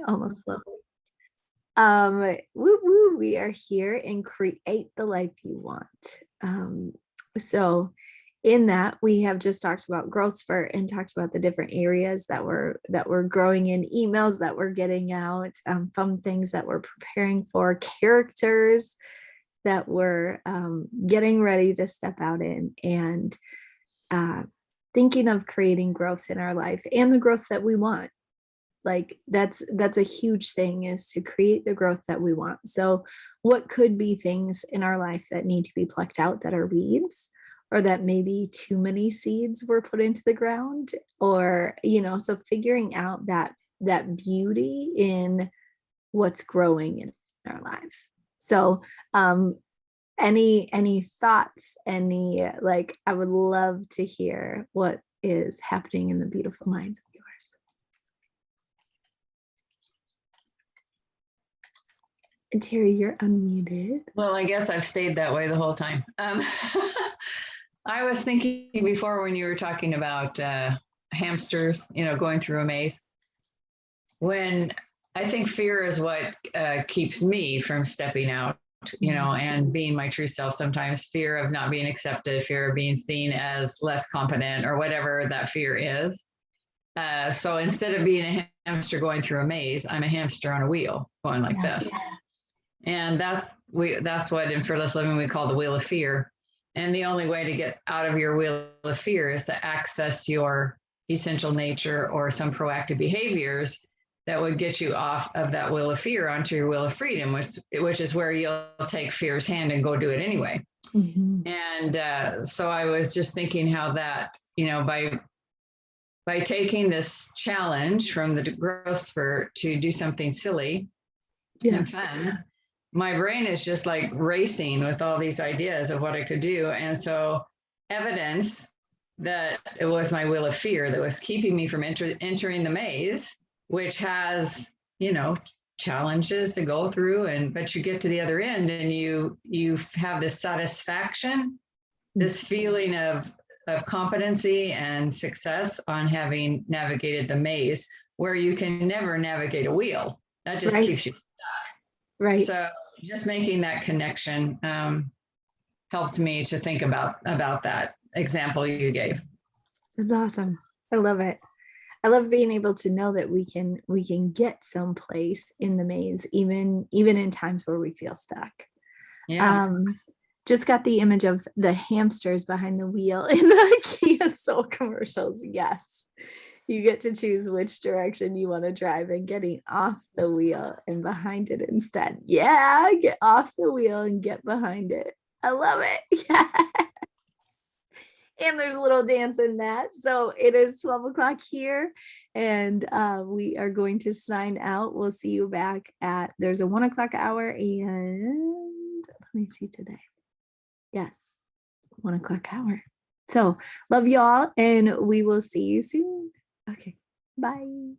Almost lovely. Woo woo, we are here and create the life you want. So in that we have just talked about growth spurt and talked about the different areas that we're growing in, emails that we're getting out, fun things that we're preparing for, characters that we're getting ready to step out in, and thinking of creating growth in our life and the growth that we want. Like that's a huge thing, is to create the growth that we want. So what could be things in our life that need to be plucked out that are weeds, or that maybe too many seeds were put into the ground, or so figuring out that beauty in what's growing in our lives. So any thoughts, like, I would love to hear what is happening in the beautiful minds of yours. And Terry, you're unmuted. Well, I guess I've stayed that way the whole time. I was thinking before, when you were talking about hamsters, going through a maze, when I think fear is what keeps me from stepping out, and being my true self. Sometimes fear of not being accepted, fear of being seen as less competent, or whatever that fear is. So instead of being a hamster going through a maze, I'm a hamster on a wheel going like this. And that's what in Fearless Living we call the wheel of fear. And the only way to get out of your wheel of fear is to access your essential nature, or some proactive behaviors that would get you off of that wheel of fear onto your wheel of freedom, which is where you'll take fear's hand and go do it anyway. Mm-hmm. And so I was just thinking how that, by taking this challenge from the growth spurt to do something silly and fun, my brain is just like racing with all these ideas of what I could do. And so evidence that it was my wheel of fear that was keeping me from entering the maze, which has, challenges to go through, but you get to the other end and you have this satisfaction, this feeling of competency and success on having navigated the maze, where you can never navigate a wheel. That just keeps you stuck. Right. So just making that connection helped me to think about that example you gave. That's awesome. I love it. I love being able to know that we can get someplace in the maze, even in times where we feel stuck. Yeah. Just got the image of the hamsters behind the wheel in the Kia Soul commercials. Yes. You get to choose which direction you want to drive, and getting off the wheel and behind it instead. Yeah, get off the wheel and get behind it. I love it. Yeah. And there's a little dance in that. So it is 12 o'clock here, and we are going to sign out. We'll see you back there's a 1 o'clock hour, and let me see today. Yes, 1 o'clock hour. So love y'all, and we will see you soon. Okay, bye.